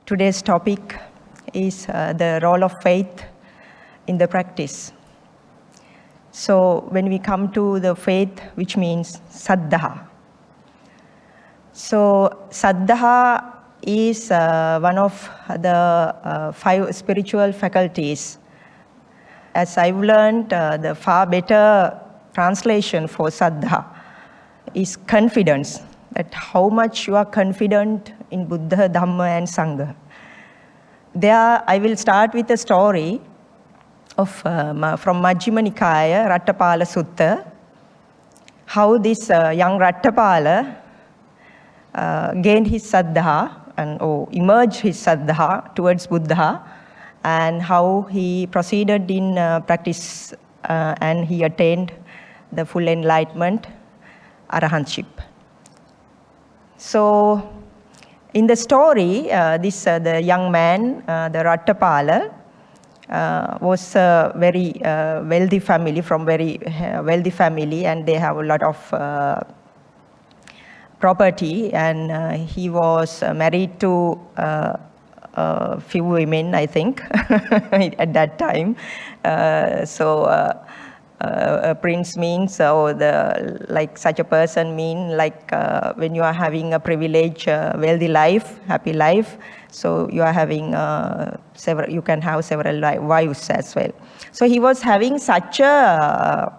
Today's topic is the role of faith in the practice. So when we come to the faith, which means saddha. So saddha is one of the 5 spiritual faculties. As I've learned, the far better translation for saddha is confidence, that how much you are confident in Buddha, Dhamma and Sangha. There, I will start with a story of from Majjhima Nikaya, Rattapala Sutta, how this young Rattapala gained his saddha and emerged his saddha towards Buddha, and how he proceeded in practice and he attained the full enlightenment, arahantship. So, in the story, the young man, the Rattapala, was a very wealthy family, from very wealthy family, and they have a lot of property, and he was married to a few women, I think, at that time. A prince means, like such a person mean like when you are having a privileged, wealthy life, happy life, so you are having you can have several wives as well. So he was having such a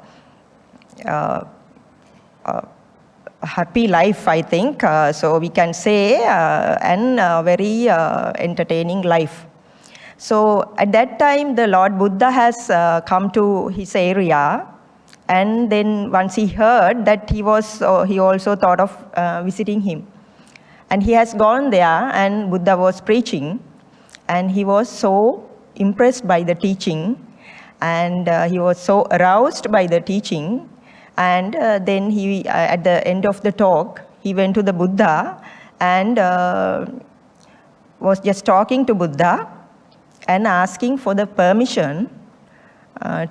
happy life, I think, so we can say, and very entertaining life. So at that time, the Lord Buddha has come to his area, and then once he heard that he also thought of visiting him. And he has gone there, and Buddha was preaching, and he was so impressed by the teaching, and he was so aroused by the teaching, and then he, at the end of the talk, he went to the Buddha and was just talking to Buddha and asking for the permission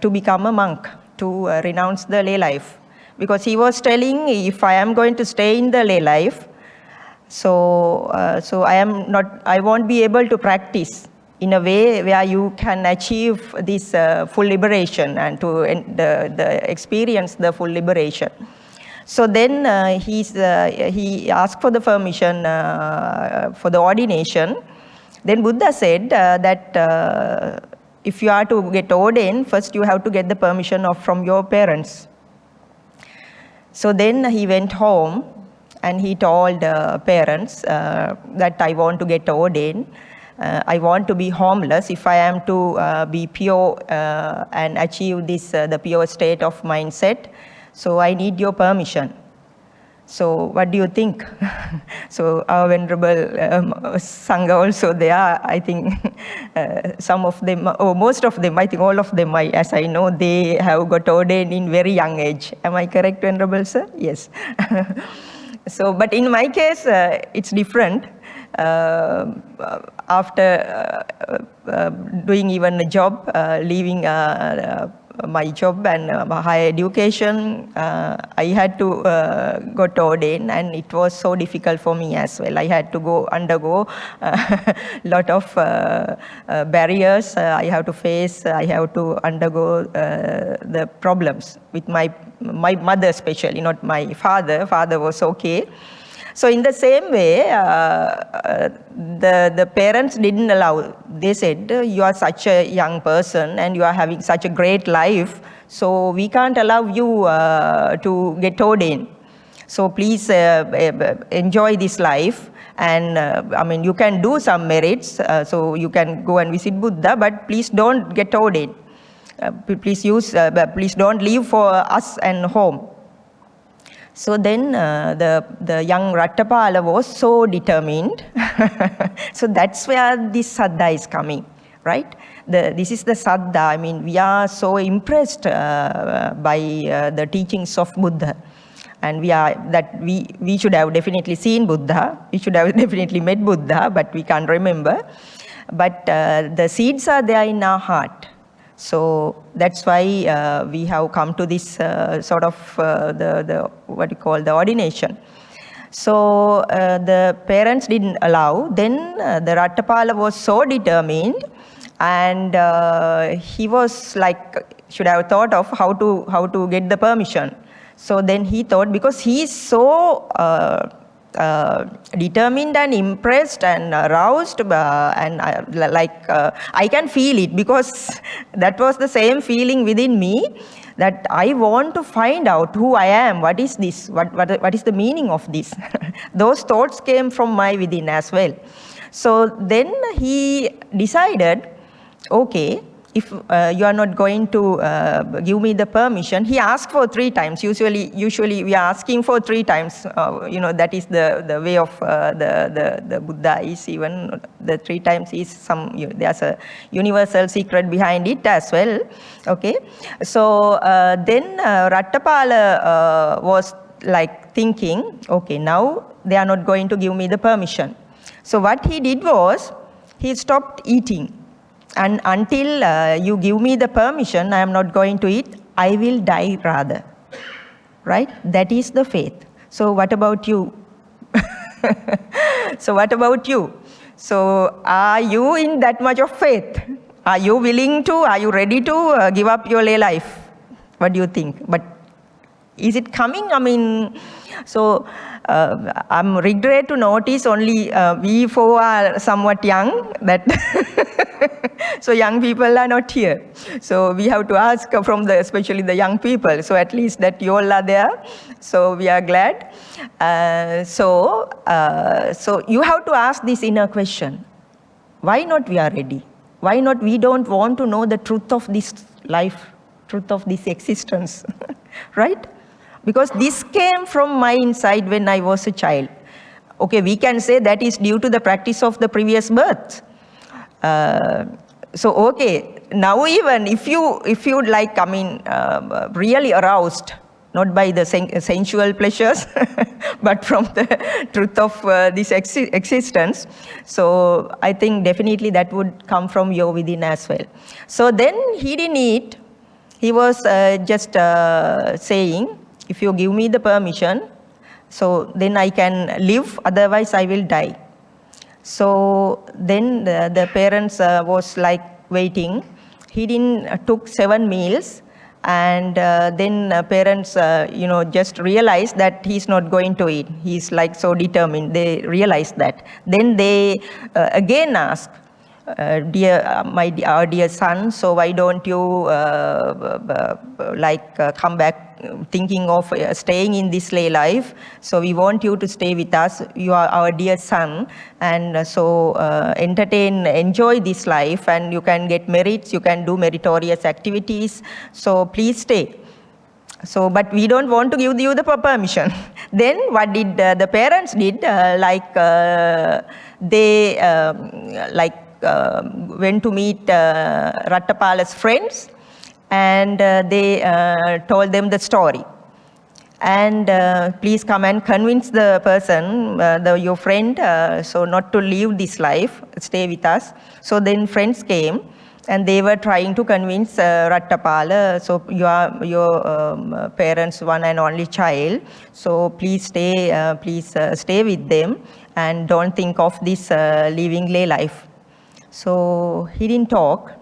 to become a monk, to renounce the lay life. Because he was telling, if I am going to stay in the lay life, so I won't be able to practice in a way where you can achieve this full liberation and to experience the full liberation. So then he asked for the permission for the ordination. Then Buddha said that if you are to get ordained, first you have to get the permission from your parents. So then he went home and he told parents that I want to get ordained. I want to be homeless if I am to be pure and achieve this the pure state of mindset. So I need your permission. So what do you think? So our venerable Sangha also there, I think some of them, or most of them, I think all of them, as I know, they have got ordained in very young age. Am I correct, venerable sir? Yes. So, but in my case, it's different. After doing even a job, leaving my job and higher education, I had to got ordained, and it was so difficult for me as well. I had to undergo a lot of barriers I have to face. I have to undergo the problems with my mother especially, not my father. Father was okay. So in the same way, the parents didn't allow. They said, you are such a young person and you are having such a great life, so we can't allow you to get ordained. So please enjoy this life, and I mean, you can do some merits, so you can go and visit Buddha, but please don't get ordained. Please don't leave for us and home. So then the young Rattapala was so determined. So that's where this saddha is coming, right? This is the saddha. I mean, we are so impressed by the teachings of Buddha. And we should have definitely seen Buddha. We should have definitely met Buddha, but we can't remember. But the seeds are there in our heart. So that's why we have come to this sort of what you call the ordination. So the parents didn't allow. Then the Rattapala was so determined, and he was like, should have thought of how to get the permission. So then he thought, because he is so determined and impressed and aroused, and I can feel it, because that was the same feeling within me, that I want to find out who I am, what is this, what is the meaning of this. Those thoughts came from my within as well. So then he decided, okay, if you are not going to give me the permission, he asked for 3 times. Usually we are asking for 3 times. That is the way of the Buddha is. Even the 3 times is there's a universal secret behind it as well. Okay, so then Rattapala was like thinking, okay, now they are not going to give me the permission. So what he did was, he stopped eating. And until you give me the permission, I am not going to eat, I will die rather. Right? That is the faith. So what about you? So what about you? So are you in that much of faith? Are you ready to give up your lay life? What do you think? But is it coming? I mean, so I'm regret to notice only we 4 are somewhat young, that so young people are not here. So we have to ask from especially the young people. So at least that you all are there. So we are glad. So you have to ask this inner question. Why not we are ready? Why not we don't want to know the truth of this life, truth of this existence, right? Because this came from my inside when I was a child. Okay, we can say that is due to the practice of the previous birth. So okay, now even if you like, I mean, really aroused, not by the sensual pleasures, but from the truth of this existence, so I think definitely that would come from your within as well. So then he didn't eat. He was just saying, if you give me the permission, so then I can live, otherwise I will die. So then the parents was like waiting. He didn't took 7 meals, and then parents just realized that he's not going to eat. He's like so determined. They realized that. Then they again asked, our dear son, so why don't you come back thinking of staying in this lay life? So we want you to stay with us. You are our dear son, and so enjoy this life, and you can get merits, you can do meritorious activities. So please stay. So, but we don't want to give you the permission. Then what did the parents did? They went to meet Rattapala's friends, and they told them the story. And please come and convince the person, your friend, so not to leave this life, stay with us. So then friends came, and they were trying to convince Rattapala, so you are your parents' one and only child, so please stay with them, and don't think of this living lay life. So he didn't talk,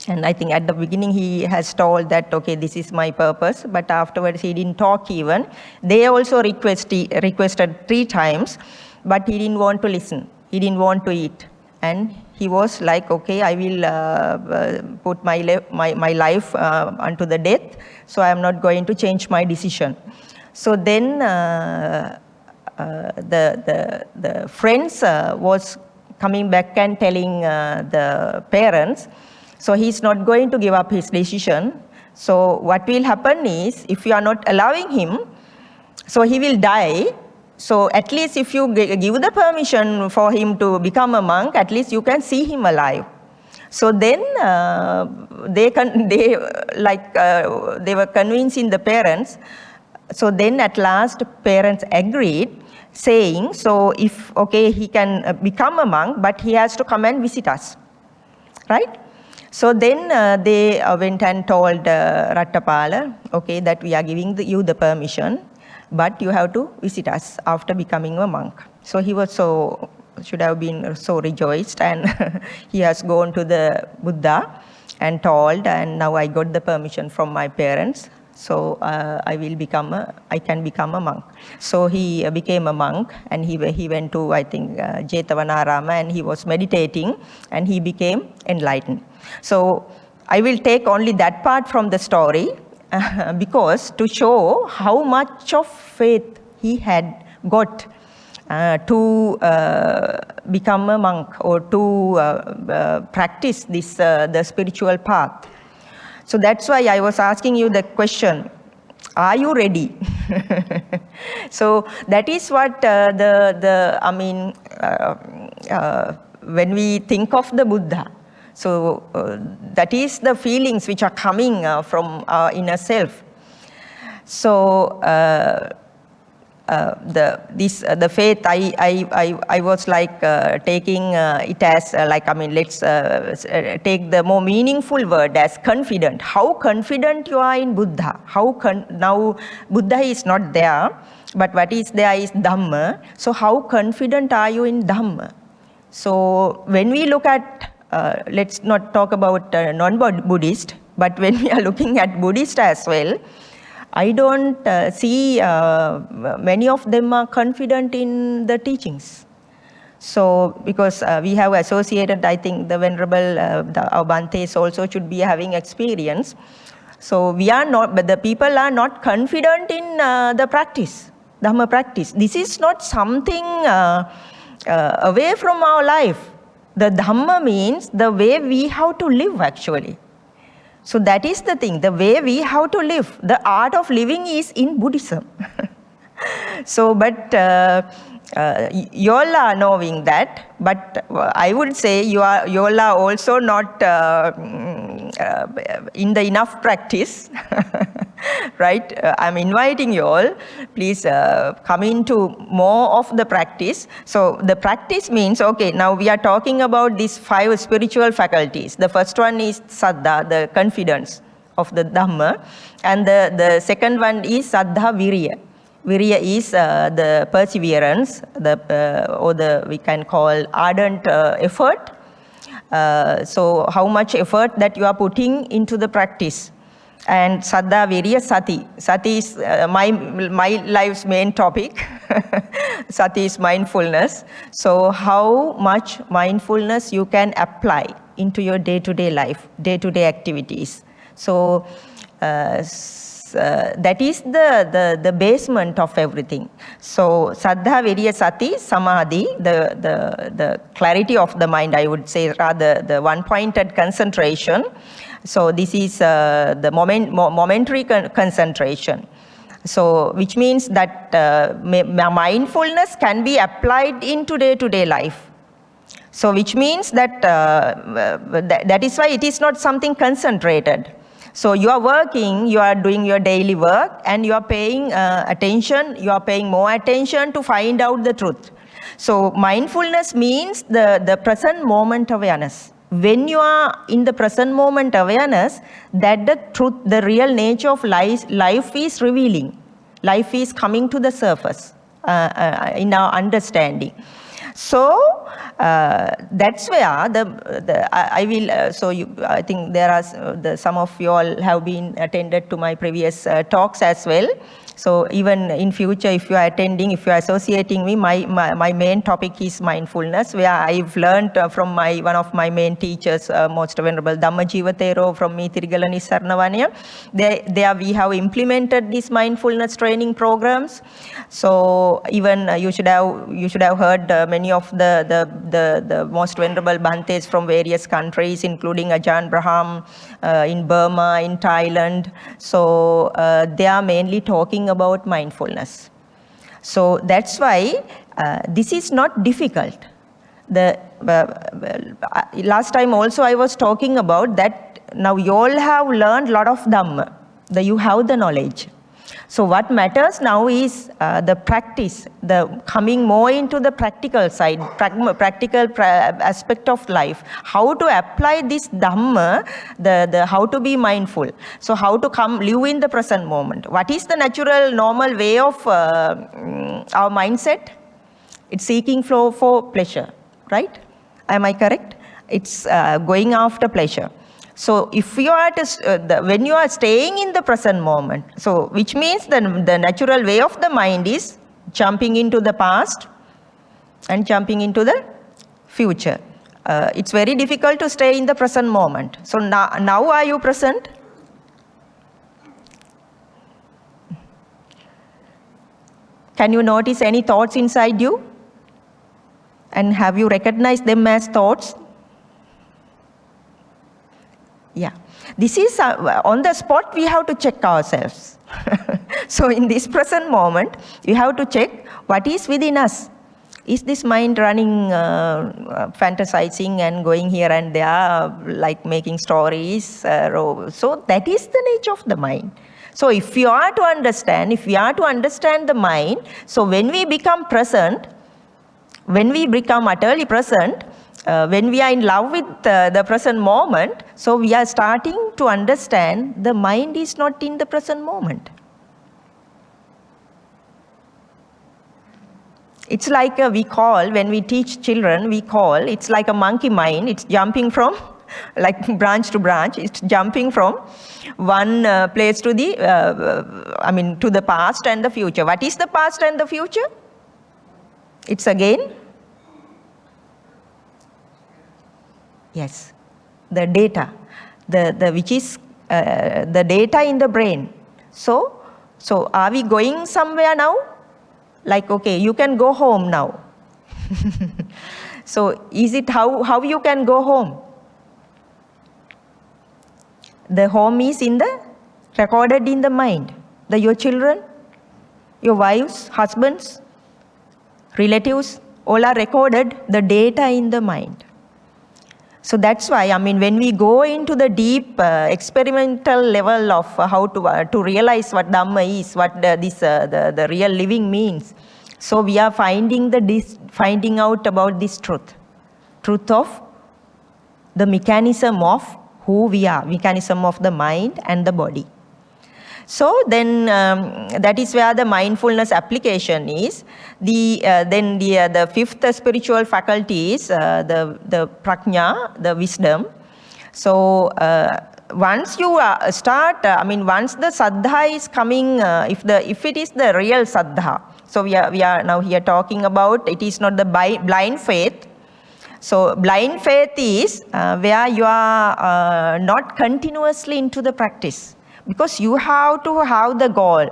and I think at the beginning he has told that, okay, this is my purpose, but afterwards he didn't talk even. They also requested 3 times, but he didn't want to listen. He didn't want to eat. And he was like, okay, I will put my life unto the death, so I am not going to change my decision. So then the friends was coming back and telling the parents, so he's not going to give up his decision. So what will happen is, if you are not allowing him, so he will die. So at least if you give the permission for him to become a monk, at least you can see him alive. So then they were convincing the parents. So then at last parents agreed, saying, so if, okay, he can become a monk, but he has to come and visit us, right? So then they went and told Rattapala, okay, that we are giving you the permission, but you have to visit us after becoming a monk. So he was should have been so rejoiced, and he has gone to the Buddha and told, and now I got the permission from my parents, so I can become a monk. So he became a monk, and he went to, I think, Jetavanarama, and he was meditating, and he became enlightened. So I will take only that part from the story, because to show how much of faith he had got to become a monk, or to practice this the spiritual path. So that's why I was asking you the question, are you ready? So that is what when we think of the Buddha, so that is the feelings which are coming from our inner self. So the faith, I was like taking it as let's take the more meaningful word as confident. How confident you are in Buddha? Now Buddha is not there, but what is there is Dhamma. So how confident are you in Dhamma? So when we look at, let's not talk about non-Buddhist, but when we are looking at Buddhist as well, I don't see many of them are confident in the teachings. So because we have associated, I think the Venerable, our Bhantes also should be having experience. So we are not, but the people are not confident in the practice, Dhamma practice. This is not something away from our life. The Dhamma means the way we have to live actually. So that is the thing, the way we have to live. The art of living is in Buddhism. So, but you all are knowing that, but I would say you all are also not in the enough practice, right? I'm inviting you all, please come into more of the practice. So the practice means, okay, now we are talking about these 5 spiritual faculties. The first one is Saddha, the confidence of the Dhamma, and the second one is Saddha Virya. Virya is the perseverance, we can call ardent effort. So how much effort that you are putting into the practice. And Saddha Virya Sati. Sati is my life's main topic. Sati is mindfulness. So how much mindfulness you can apply into your day-to-day life, day-to-day activities. So that is the basement of everything. So Saddha, Virya, Sati, Samadhi, the clarity of the mind, I would say, rather the one-pointed concentration. So this is the momentary concentration. So which means that mindfulness can be applied into day-to-day life. So which means that that is why it is not something concentrated. So you are working, you are doing your daily work, and you are paying attention, you are paying more attention to find out the truth. So mindfulness means the present moment awareness. When you are in the present moment awareness, that the truth, the real nature of life is revealing. Life is coming to the surface in our understanding. So that's where I will. I think there are some of you all have been attended to my previous talks as well. So even in future, if you are attending, if you are associating me, my main topic is mindfulness, where I've learned from one of my main teachers, Most Venerable Dhammajiva Thero from Mithirigala Nissaranavanaya. There we have implemented these mindfulness training programs. So even you should have heard many of the Most Venerable Bhantes from various countries, including Ajahn Braham in Burma, in Thailand. So they are mainly talking about mindfulness. So that's why this is not difficult. Last time also I was talking about that now you all have learned a lot of Dhamma, you have the knowledge. So what matters now is the practice, the coming more into the practical side, practical aspect of life. How to apply this Dhamma, the how to be mindful. So how to live in the present moment. What is the natural, normal way of our mindset? It's seeking for pleasure, right? Am I correct? It's going after pleasure. So if you are when you are staying in the present moment, so which means the natural way of the mind is jumping into the past and jumping into the future. It's very difficult to stay in the present moment. So now are you present? Can you notice any thoughts inside you? And have you recognized them as thoughts? Yeah, this is on the spot we have to check ourselves. So in this present moment, you have to check what is within us. Is this mind running, fantasizing and going here and there, like making stories? So that is the nature of the mind. So if you are to understand, the mind, so when we become present, when we become utterly present, when we are in love with the present moment, so we are starting to understand the mind is not in the present moment. It's like when we teach children, it's like a monkey mind. It's jumping from, like branch to branch, it's jumping from one place to the, to the past and the future. What is the past and the future? It's again, yes, the data, which is the data in the brain. So are we going somewhere now? Like, okay, you can go home now. So is it how you can go home? The home is recorded in the mind. Your children, your wives, husbands, relatives, all are recorded, the data in the mind. So that's why, when we go into the deep experimental level of how to realize what Dhamma is, what the real living means, so we are finding out about this truth of the mechanism of who we are, mechanism of the mind and the body. So then that is where the mindfulness application is. The fifth spiritual faculty is the prajna, the wisdom. So once you start, once the saddha is coming, if it is the real saddha, so we are now here talking about, it is not the blind faith. So blind faith is where you are not continuously into the practice. Because you have to have the goal.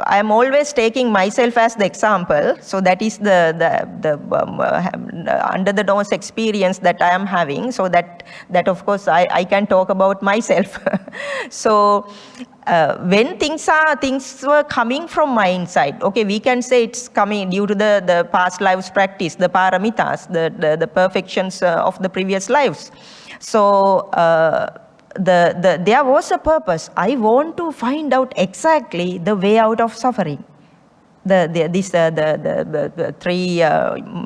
I am always taking myself as the example. So that is the under the nose experience that I am having. So that of course I can talk about myself. So when things were coming from my inside, okay, we can say it's coming due to the past lives practice, the paramitas, the perfections of the previous lives. So there was a purpose. I want to find out exactly the way out of suffering. The three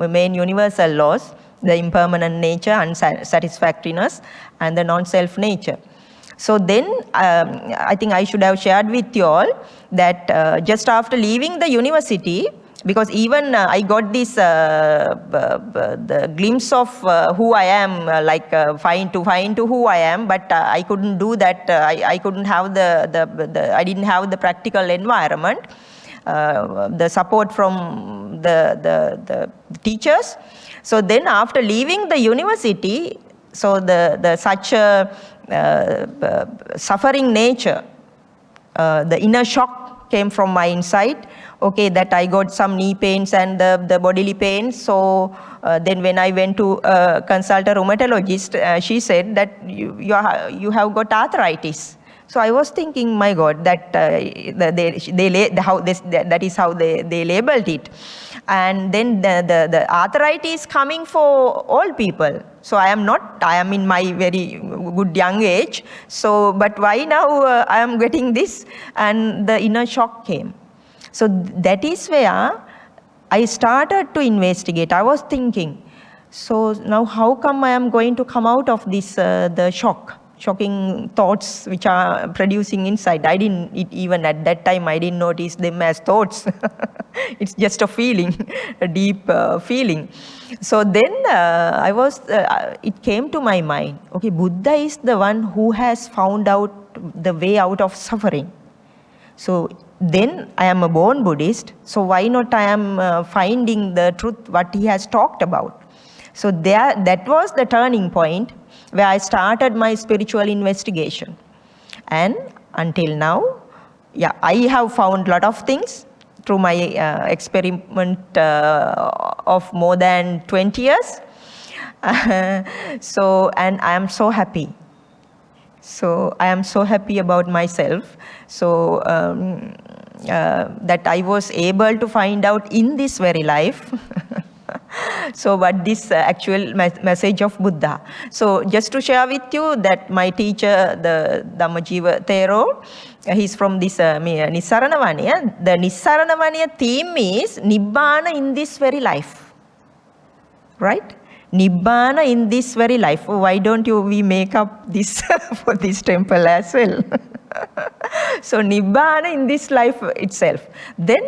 main universal laws: the impermanent nature, unsatisfactoriness, and the non-self nature. So then I think I should have shared with you all that just after leaving the university, because even I got this the glimpse of who I am, find to who I am, but I couldn't do that. I couldn't have I didn't have the practical environment, the support from the teachers. So then after leaving the university, so the such a suffering nature, the inner shock came from my inside. Okay, that I got some knee pains and the bodily pains. So then when I went to consult a rheumatologist, she said that you have got arthritis. So I was thinking, my God, that that is how they labeled it. And then the arthritis coming for all people. So I am in my very good young age. So, but why now I am getting this? And the inner shock came. So that is where I started to investigate. I was thinking, so now how come I am going to come out of this, the shocking thoughts which are producing inside. Even at that time, I didn't notice them as thoughts. It's just a feeling, a deep feeling. So then it came to my mind, okay, Buddha is the one who has found out the way out of suffering. So then I am a born Buddhist, so why not I am finding the truth, what he has talked about. So that was the turning point where I started my spiritual investigation. And until now, yeah, I have found a lot of things through my experiment of more than 20 years. So, and I am so happy. So I am so happy about myself. So that I was able to find out in this very life. So what this actual message of Buddha. So just to share with you that my teacher, the Dhammajiva Thero, he's from this Nissarana. The Nissarana theme is Nibbana in this very life. Right? Nibbana in this very life. Why don't we make up this for this temple as well? So Nibbana in this life itself. Then,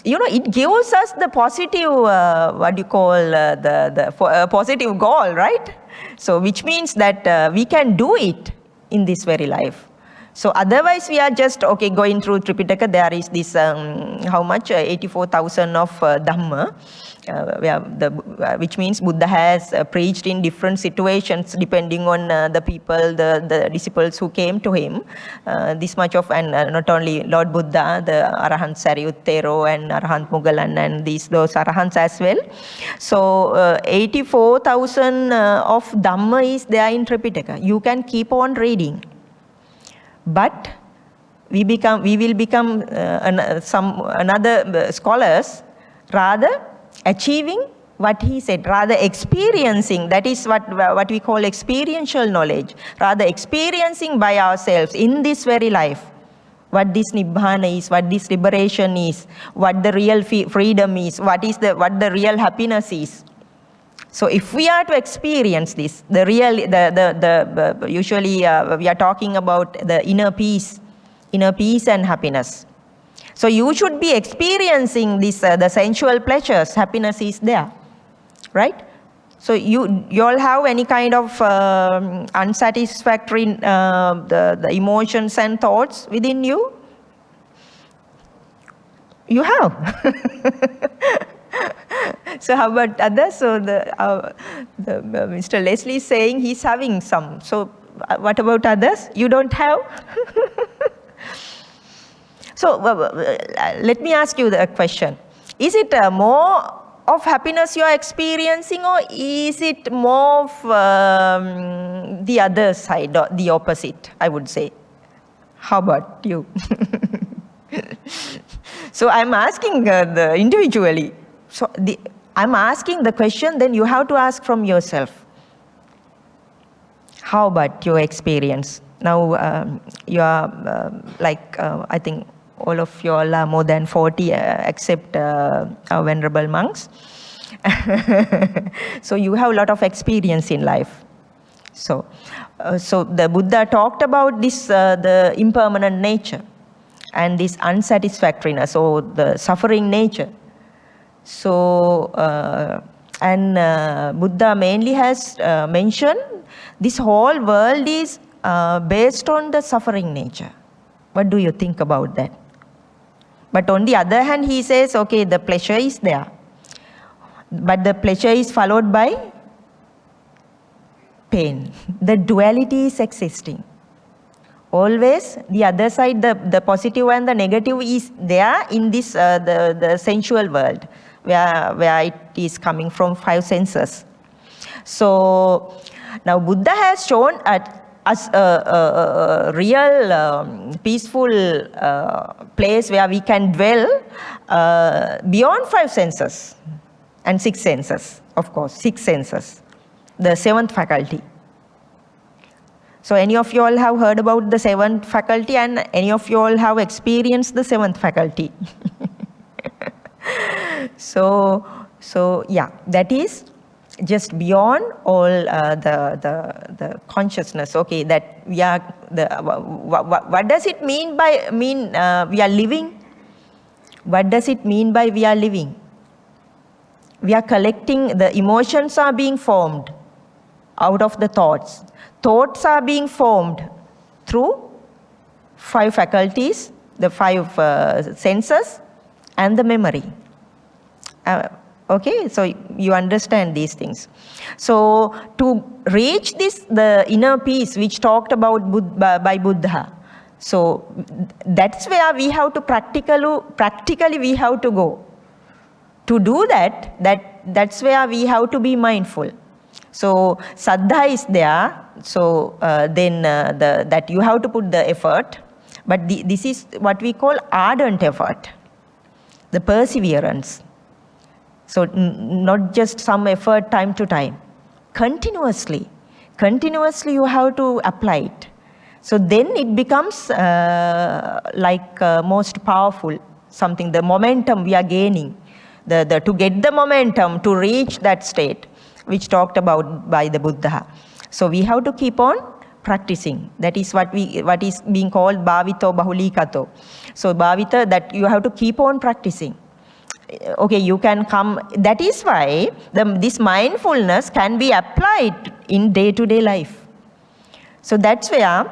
it gives us the positive, the positive goal, right? So which means that we can do it in this very life. So otherwise we are just, okay, going through Tripitaka, there is this, how much, 84,000 of Dhamma, which means Buddha has preached in different situations depending on the people, the disciples who came to him. This much of, and not only Lord Buddha, the Arahant Sariyuttero and Arahant Mugalan and those Arahants as well. So 84,000 of Dhamma is there in Tripitaka. You can keep on reading. But we will become another scholars, rather achieving what he said, rather experiencing. That is what we call experiential knowledge, rather experiencing by ourselves in this very life what this Nibbana is, what this liberation is, what the real freedom is, what the real happiness is. So if we are to experience this, usually we are talking about the inner peace and happiness. So you should be experiencing this, the sensual pleasures, happiness is there, right? So you all have any kind of unsatisfactory the emotions and thoughts within you? You have. So how about others? So Mr. Leslie is saying he's having some. So what about others? You don't have? So let me ask you the question. Is it more of happiness you are experiencing, or is it more of the other side, or the opposite, I would say? How about you? So I'm asking individually. So I'm asking the question, then you have to ask from yourself. How about your experience? Now you are I think all of you all are more than 40 except our venerable monks. So you have a lot of experience in life. So the Buddha talked about this, the impermanent nature and this unsatisfactoriness, or the suffering nature. So, Buddha mainly has mentioned this whole world is based on the suffering nature. What do you think about that? But on the other hand, he says, okay, the pleasure is there. But the pleasure is followed by pain. The duality is existing. Always the other side, the positive and the negative is there in this, the sensual world, where it is coming from 5 senses. So now Buddha has shown as a real peaceful place where we can dwell beyond 5 senses and 6 senses, of course, 6 senses, the 7th faculty. So any of you all have heard about the 7th faculty, and any of you all have experienced the 7th faculty. So yeah, that is just beyond all the consciousness. Okay, that we are what does it mean by we are living? What does it mean by we are living? We are collecting, the emotions are being formed out of the thoughts. Thoughts are being formed through 5 faculties, the 5 senses, and the memory. Okay, so you understand these things. So to reach this, the inner peace which talked about by Buddha, so that's where we have to practically we have to go. To do that's where we have to be mindful. So Saddha is there, so then that you have to put the effort, but this is what we call ardent effort, the perseverance. So not just some effort time to time, continuously you have to apply it. So then it becomes like most powerful, something, the momentum we are gaining, to get the momentum to reach that state, which talked about by the Buddha. So we have to keep on practicing. That is what is being called bhavito bahulikato. So bhavita, that you have to keep on practicing. Okay, you can come. That is why this mindfulness can be applied in day-to-day life. So that's where.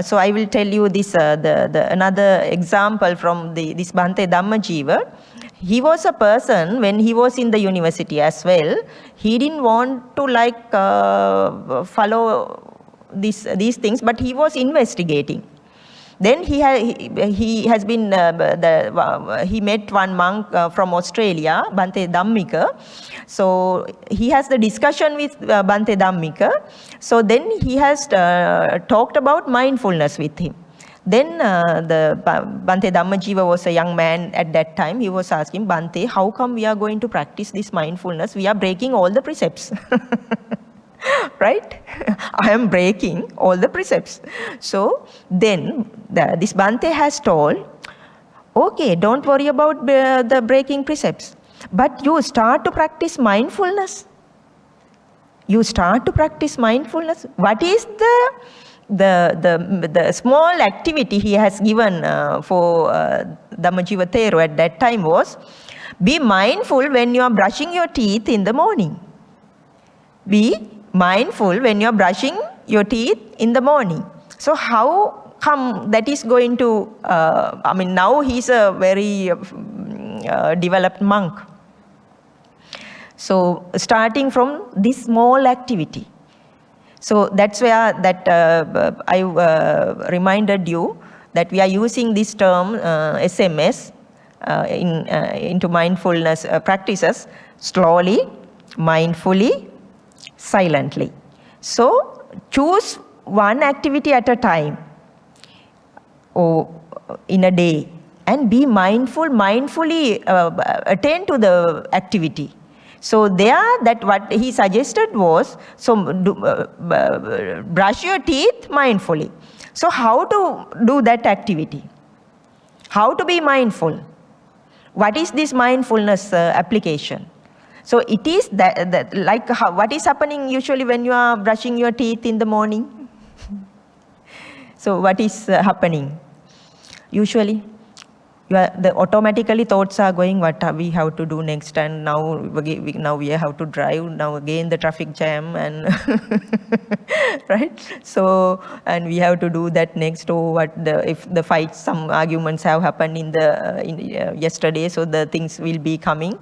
So I will tell you this another example from this Bhante Dhammajiva. He was a person, when he was in the university as well, he didn't want to follow these things, but he was investigating. Then he has been, he met one monk from Australia, Bhante Dhammika. So he has the discussion with Bhante Dhammika. So then he has talked about mindfulness with him. Then the Bhante Dhammajiva was a young man at that time. He was asking, Bhante, how come we are going to practice this mindfulness? We are breaking all the precepts. Right? I am breaking all the precepts. So then this Bhante has told, okay, don't worry about the breaking precepts, but you start to practice mindfulness. You start to practice mindfulness. What is the small activity he has given for Dhammajiva Thero at that time was, be mindful when you are brushing your teeth in the morning. Be mindful when you are brushing your teeth in the morning. So how come that is going to, now he's a very developed monk. So starting from this small activity. So that's where I reminded you that we are using this term SMS into mindfulness practices, slowly, mindfully, silently. So choose one activity at a time or in a day, and be mindfully attend to the activity. So that what he suggested was, brush your teeth mindfully. So how to do that activity? How to be mindful? What is this mindfulness application? So it is what is happening usually when you are brushing your teeth in the morning? So what is happening? Usually, automatically thoughts are going, what we have to do next, and now we have to drive, now again the traffic jam, and right? So, and we have to do that next, if the fights, some arguments have happened in yesterday, so the things will be coming.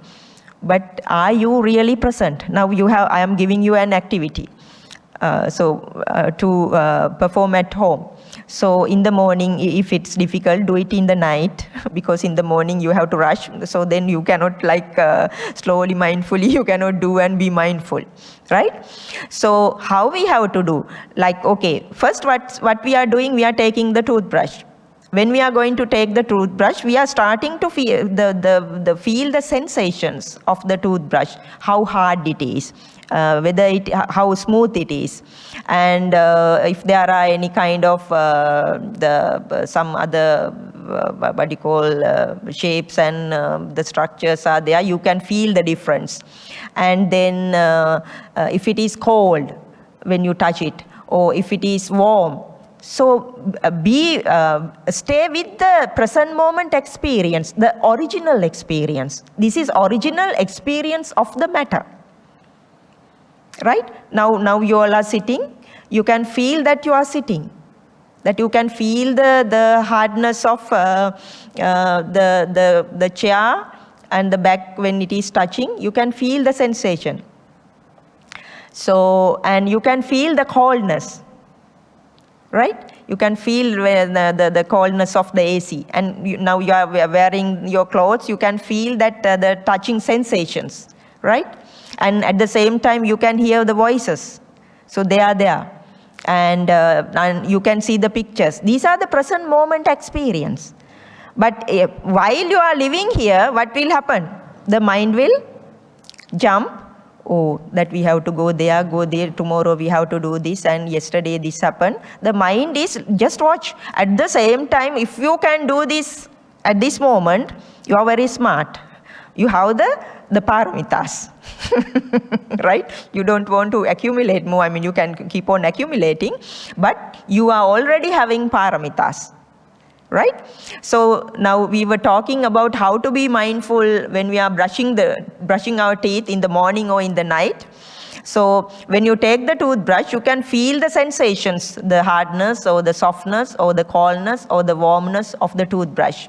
But are you really present? Now I am giving you an activity to perform at home. So in the morning, if it's difficult, do it in the night, because in the morning you have to rush. So then you cannot slowly, mindfully, you cannot do and be mindful, right? So how we have to do? Okay, first what we are doing, we are taking the toothbrush. When we are going to take the toothbrush, we are starting to feel feel the sensations of the toothbrush, how hard it is, how smooth it is, and if there are any kind of some other what you call shapes and the structures are there, you can feel the difference. And then if it is cold when you touch it, or if it is warm. So stay with the present moment experience, the original experience. This is original experience of the matter. Right? Now you all are sitting. You can feel that you are sitting. That you can feel the hardness of the chair and the back when it is touching. You can feel the sensation. So, and you can feel the coldness. Right? You can feel the coldness of the AC. And now you are wearing your clothes, you can feel that the touching sensations. Right? And at the same time, you can hear the voices. So they are there. And you can see the pictures. These are the present moment experience. But while you are living here, what will happen? The mind will jump. Oh, that we have to go there, tomorrow we have to do this, and yesterday this happened. The mind is just watch. At the same time, if you can do this at this moment, you are very smart. You have the paramitas, right? You don't want to accumulate more. I mean, you can keep on accumulating, but you are already having paramitas. Right? So now we were talking about how to be mindful when we are brushing our teeth in the morning or in the night. So when you take the toothbrush, you can feel the sensations, the hardness or the softness or the coldness or the warmness of the toothbrush.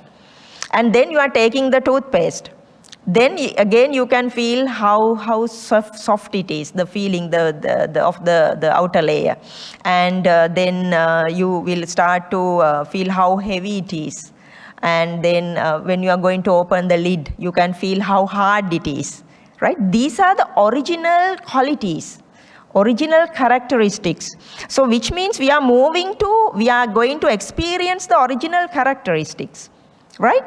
And then you are taking the toothpaste. Then again you can feel how soft it is, the feeling of the outer layer. And then you will start to feel how heavy it is. And then when you are going to open the lid, you can feel how hard it is. Right? These are the original qualities, original characteristics. So which means we are going to experience the original characteristics. Right?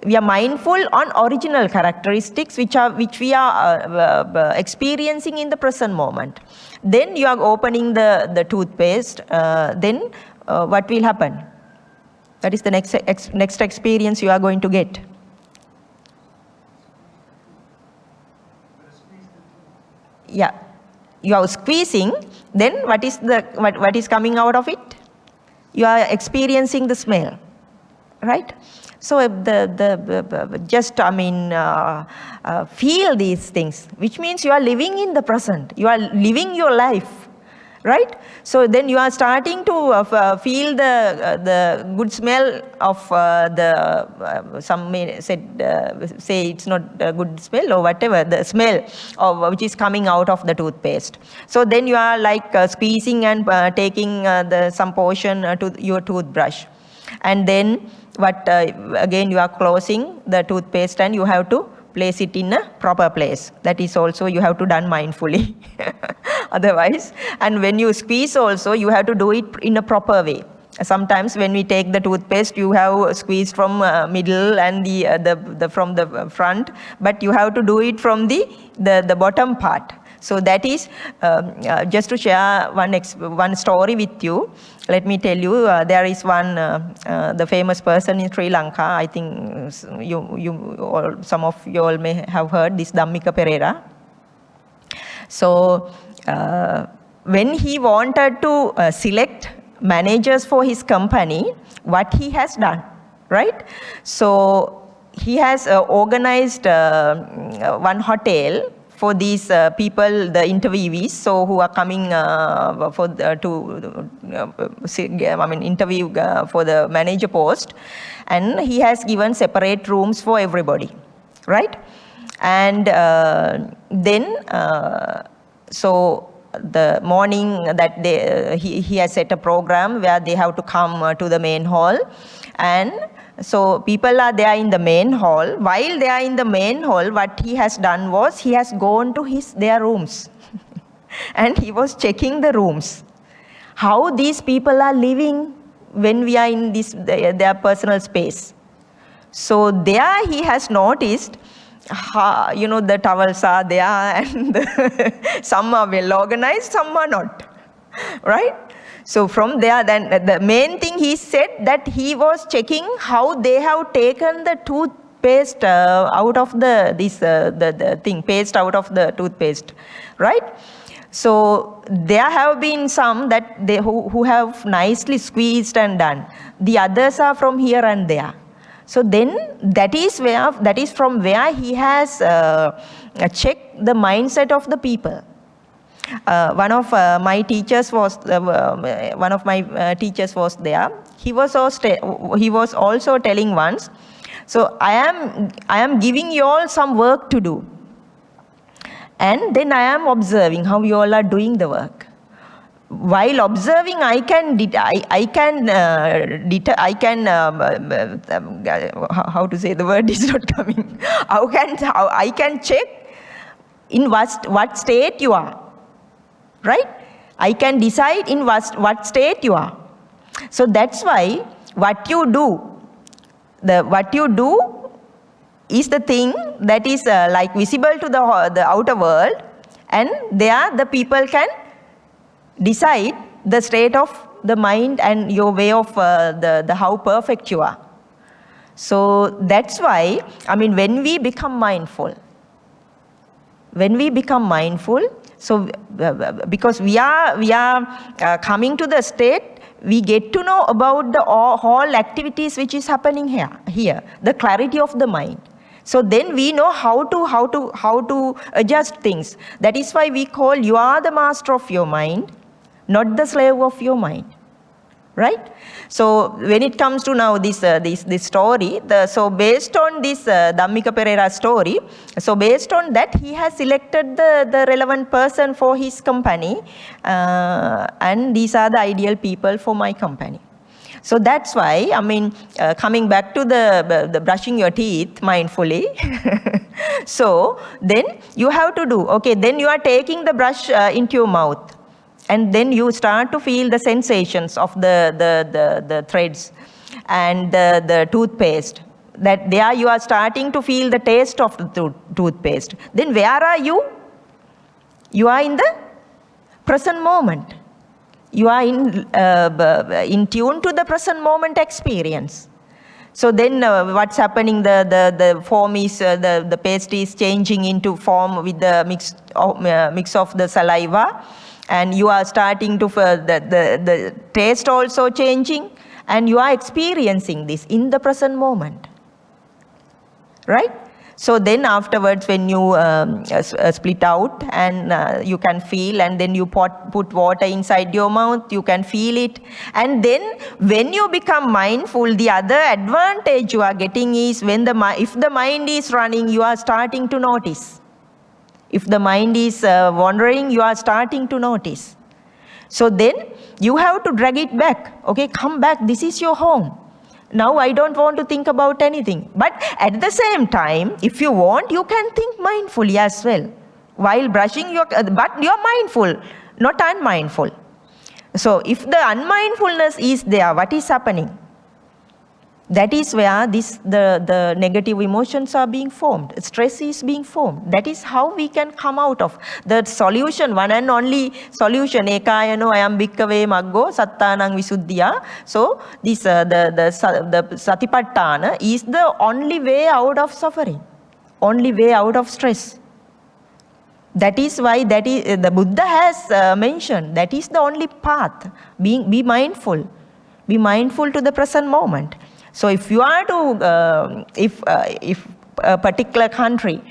We are mindful on original characteristics which we are experiencing in the present moment. Then you are opening the toothpaste. Then what will happen? That is the next experience you are going to get. Yeah, you are squeezing. Then what is coming out of it? You are experiencing the smell, right? So feel these things, which means you are living in the present. You are living your life, right? So then you are starting to feel the good smell of some may say it's not a good smell or whatever, the smell of which is coming out of the toothpaste. So then you are squeezing and taking some portion to your toothbrush. And then again you are closing the toothpaste and you have to place it in a proper place. That is also you have to done mindfully. Otherwise, and when you squeeze also, you have to do it in a proper way. Sometimes when we take the toothpaste, you have squeezed from middle and from the front, but you have to do it from the bottom part. So that is just to share one story with you. Let me tell you, there is one the famous person in Sri Lanka. I think some of you all may have heard this Dhammika Perera. So when he wanted to select managers for his company, what he has done, right? So he has organized one hotel for these people, the interviewees, so who are coming interview for the manager post, and he has given separate rooms for everybody, right? And then so the morning that he has set a program where they have to come to the main hall. And so people are there in the main hall. While they are in the main hall, what he has done was he has gone to their rooms and he was checking the rooms. How these people are living when we are in their personal space. So there he has noticed, the towels are there and some are well organized, some are not, right? So from there, then the main thing he said that he was checking how they have taken the toothpaste out of the paste out of the toothpaste, right? So there have been some that who have nicely squeezed and done. The others are from here and there. So then that is from where he has checked the mindset of the people. One of my teachers was there. He was also telling once. So I am giving you all some work to do, and then I am observing how you all are doing the work. While observing, I can how to say, the word is not coming. How I can check in what state you are, right? I can decide in what state you are. So that's why what you do is the thing that is like visible to the outer world, and there the people can decide the state of the mind and your way of the how perfect you are. So that's why, when we become mindful, so because we are coming to the state, we get to know about the whole activities which is happening here, the clarity of the mind. So then we know how to adjust things. That is why we call you are the master of your mind, not the slave of your mind, right? So when it comes to now this story, so based on this Dhammika Pereira story, so based on that he has selected the relevant person for his company, and these are the ideal people for my company. So that's why, coming back to the brushing your teeth mindfully, so then you have to do, okay, then you are taking the brush into your mouth, and then you start to feel the sensations of the threads and the toothpaste. That there you are starting to feel the taste of the toothpaste. Then where are you? You are in the present moment. You are in tune to the present moment experience. So then what's happening, the form is, the paste is changing into form with the mix of the saliva, and you are starting to the taste also changing, and you are experiencing this in the present moment, right? So then afterwards, when you split out and you can feel, and then you put water inside your mouth, you can feel it. And then when you become mindful, the other advantage you are getting is if the mind is running, you are starting to notice. If the mind is wandering, you are starting to notice. So then you have to drag it back. Okay, come back, this is your home. Now I don't want to think about anything. But at the same time, if you want, you can think mindfully as well. While brushing but you're mindful, not unmindful. So if the unmindfulness is there, what is happening? That is where the negative emotions are being formed. Stress is being formed. That is how we can come out of the solution, one and only solution. Ekayano ayam bhikkave maggo sattanang visuddhiya. So this the satipatthana is the only way out of suffering, only way out of stress. That is why the Buddha has mentioned that is the only path. Be mindful. Be mindful to the present moment. So if you are to, if a particular country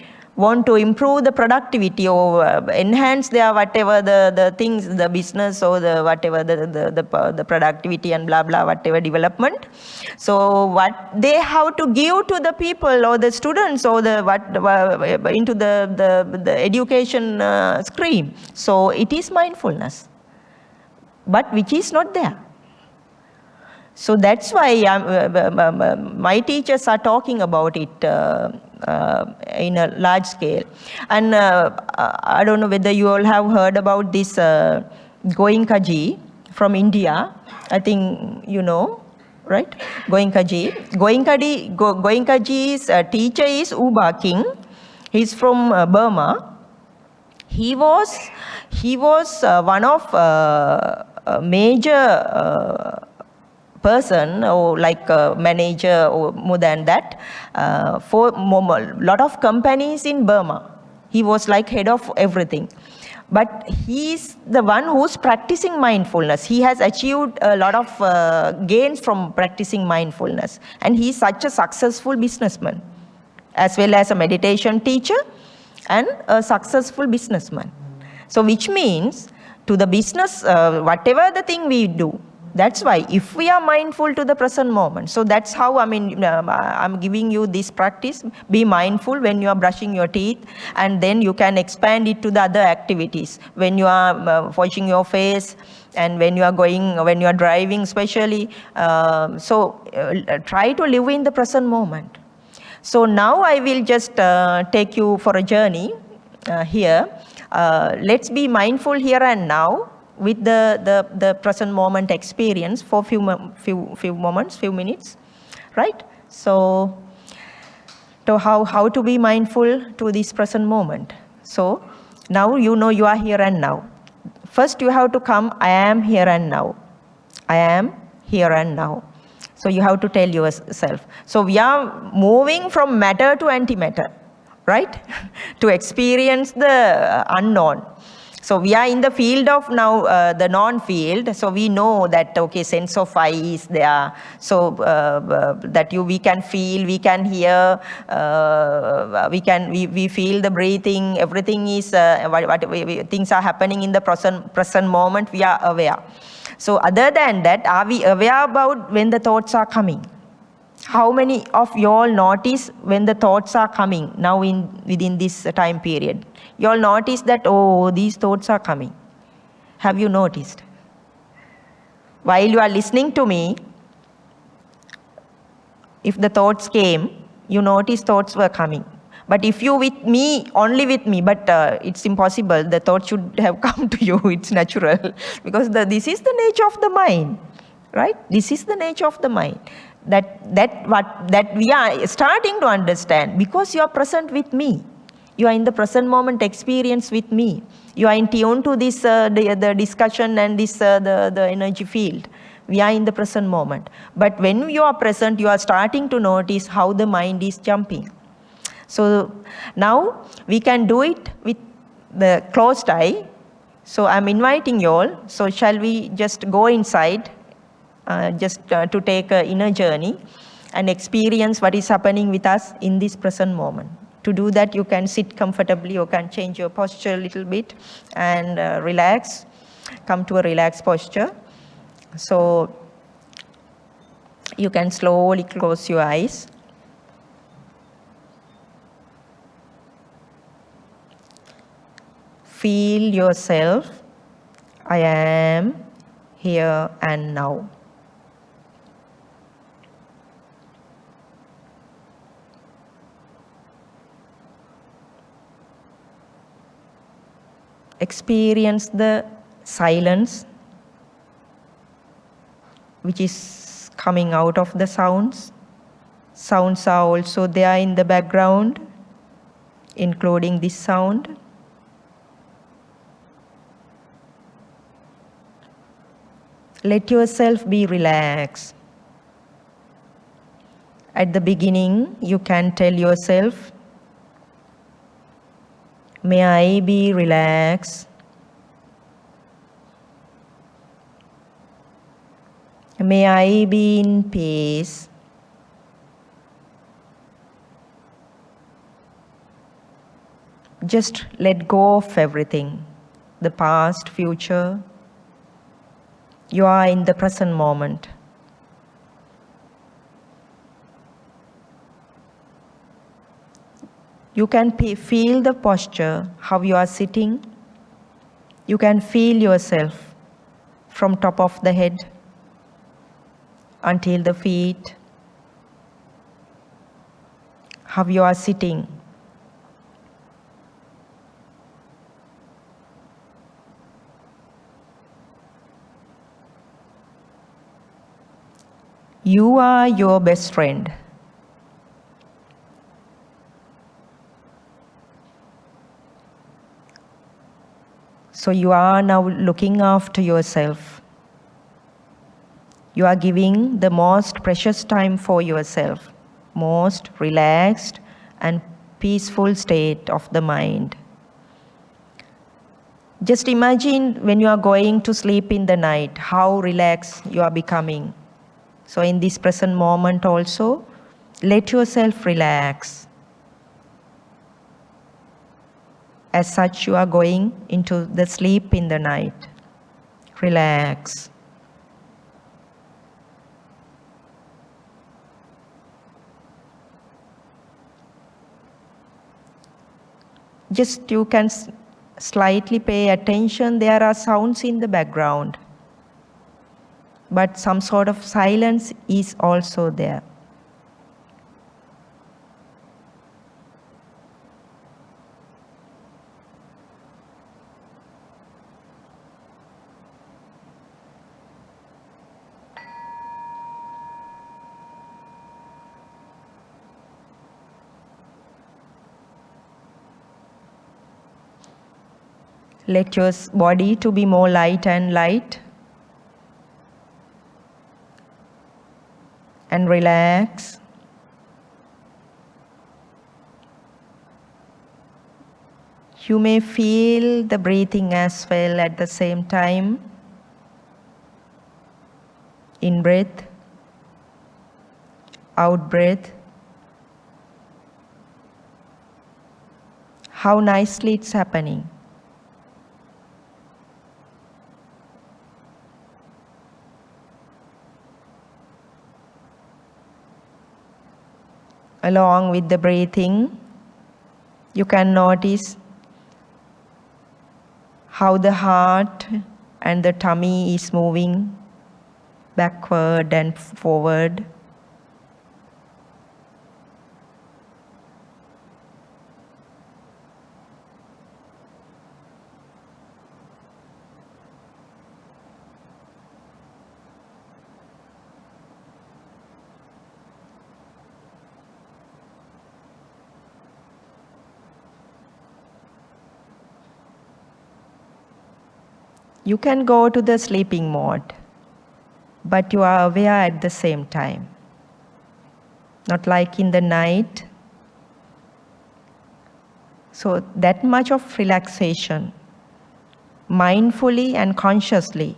want to improve the productivity or enhance their whatever the things, the business or the whatever the productivity and blah blah whatever development. So what they have to give to the people or the students or the into the education stream. So it is mindfulness, but which is not there. So that's why my teachers are talking about it in a large scale. And I don't know whether you all have heard about this Goenkaji from India. I think you know, right? Goenkaji. Goenkaji's teacher is Uba King. He's from Burma. He was one of major person or like a manager or more than that for a lot of companies in Burma. He was like head of everything. But he's the one who's practicing mindfulness. He has achieved a lot of gains from practicing mindfulness. And he's such a successful businessman, as well as a meditation teacher and a successful businessman. So which means to the business, whatever the thing we do, that's why if we are mindful to the present moment, so that's how I'm giving you this practice. Be mindful when you are brushing your teeth, and then you can expand it to the other activities. When you are washing your face, and when you are driving especially. Try to live in the present moment. So now I will just take you for a journey here. Let's be mindful here and now with the present moment experience for few minutes, right? So how to be mindful to this present moment. So now you know you are here and now. First you have to come, I am here and now. I am here and now. So you have to tell yourself. So we are moving from matter to antimatter, right? To experience the unknown. So we are in the field of now, the non-field. So we know that, okay, sense of I is there. So we can feel, we can hear, we feel the breathing. Everything is things are happening in the present moment. We are aware. So other than that, are we aware about when the thoughts are coming? How many of you all notice when the thoughts are coming now within this time period? You all notice that, oh, these thoughts are coming. Have you noticed? While you are listening to me, if the thoughts came, you notice thoughts were coming. But if you with me, only with me, but it's impossible. The thought should have come to you. It's natural. Because this is the nature of the mind, right? This is the nature of the mind. That we are starting to understand because you are present with me. You are in the present moment experience with me. You are in tune to this the discussion and this the energy field. We are in the present moment. But when you are present, you are starting to notice how the mind is jumping. So now we can do it with the closed eye. So I'm inviting you all. So shall we just go inside, to take an inner journey and experience what is happening with us in this present moment. To do that, you can sit comfortably, you can change your posture a little bit and relax, come to a relaxed posture. So you can slowly close your eyes. Feel yourself, I am here and now. Experience the silence which is coming out of the sounds. Sounds are also there in the background, including this sound. Let yourself be relaxed. At the beginning, you can tell yourself, may I be relaxed. May I be in peace. Just let go of everything, the past, future. You are in the present moment. You can feel the posture, how you are sitting. You can feel yourself from top of the head until the feet, how you are sitting. You are your best friend. So you are now looking after yourself. You are giving the most precious time for yourself, most relaxed and peaceful state of the mind. Just imagine when you are going to sleep in the night, how relaxed you are becoming. So in this present moment also, let yourself relax. As such, you are going into the sleep in the night. Relax. Just you can slightly pay attention. There are sounds in the background, but some sort of silence is also there. Let your body to be more light and relax. You may feel the breathing as well at the same time. In breath, out breath. How nicely it's happening. Along with the breathing, you can notice how the heart and the tummy is moving backward and forward. You can go to the sleeping mode, but you are aware at the same time. Not like in the night. So that much of relaxation, mindfully and consciously,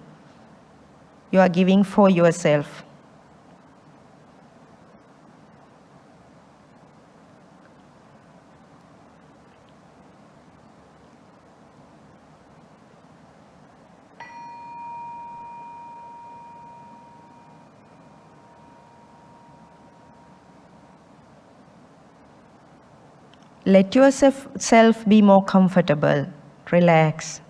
you are giving for yourself. Let yourself be more comfortable, relax.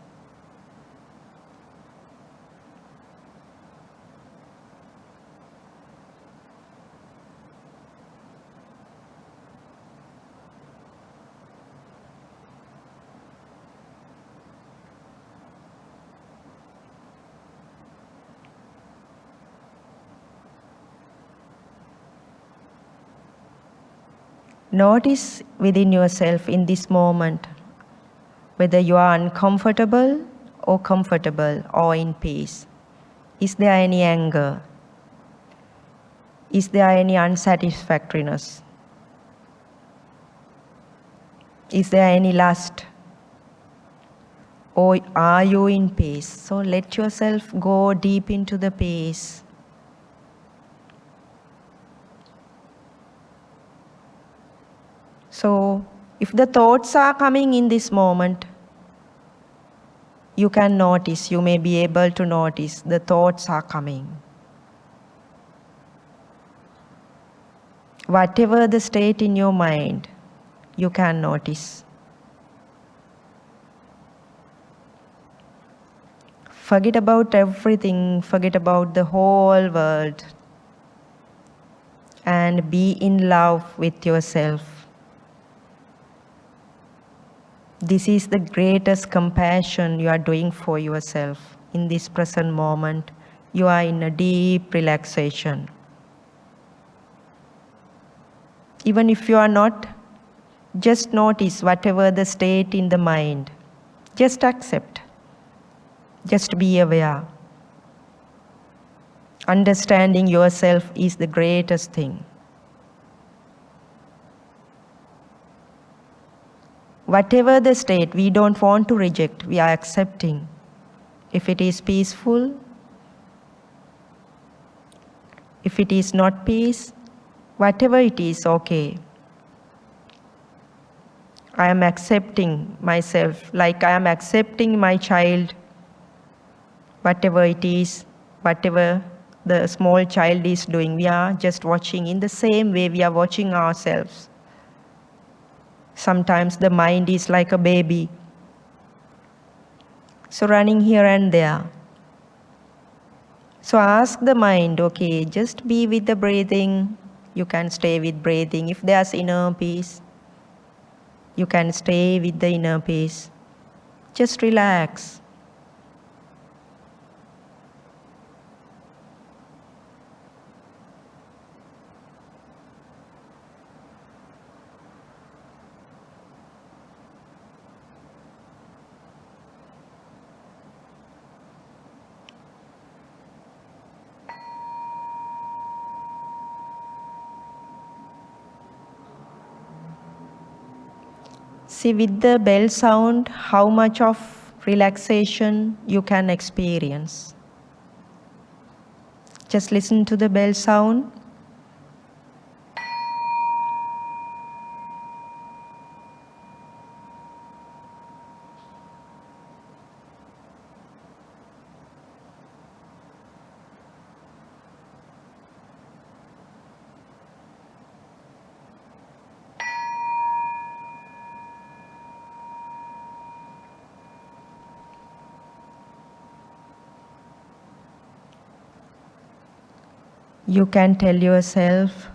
Notice within yourself in this moment whether you are uncomfortable or comfortable or in peace. Is there any anger? Is there any unsatisfactoriness? Is there any lust? Or are you in peace? So let yourself go deep into the peace. So If the thoughts are coming in this moment, you can notice, you may be able to notice the thoughts are coming. Whatever the state in your mind, you can notice. Forget about everything, forget about the whole world, and be in love with yourself. This is the greatest compassion you are doing for yourself. In this present moment, you are in a deep relaxation. Even if you are not, just notice whatever the state in the mind. Just accept. Just be aware. Understanding yourself is the greatest thing. Whatever the state, we don't want to reject, we are accepting. If it is peaceful, if it is not peace, whatever it is, okay. I am accepting myself like I am accepting my child, whatever it is, whatever the small child is doing, we are just watching in the same way we are watching ourselves. Sometimes the mind is like a baby, so running here and there. So ask the mind, okay, just be with the breathing. You can stay with breathing. If there's inner peace, you can stay with the inner peace. Just relax. See with the bell sound how much of relaxation you can experience. Just listen to the bell sound. You can tell yourself,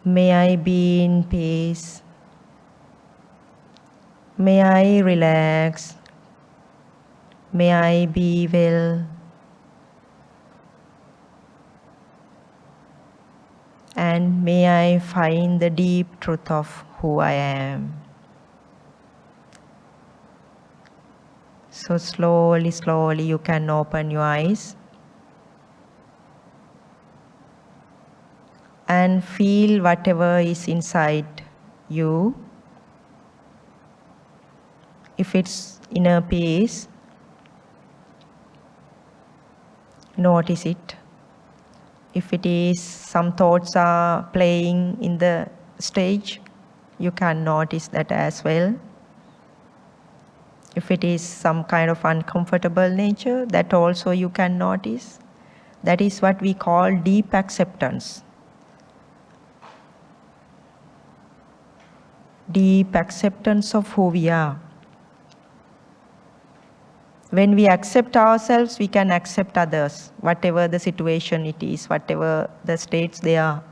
may I be in peace, may I relax, may I be well, and may I find the deep truth of who I am. So slowly, slowly you can open your eyes and feel whatever is inside you. If it's inner peace, notice it. If it is some thoughts are playing in the stage, you can notice that as well. If it is some kind of uncomfortable nature, that also you can notice. That is what we call deep acceptance. Deep acceptance of who we are. When we accept ourselves, we can accept others, whatever the situation it is, whatever the states they are.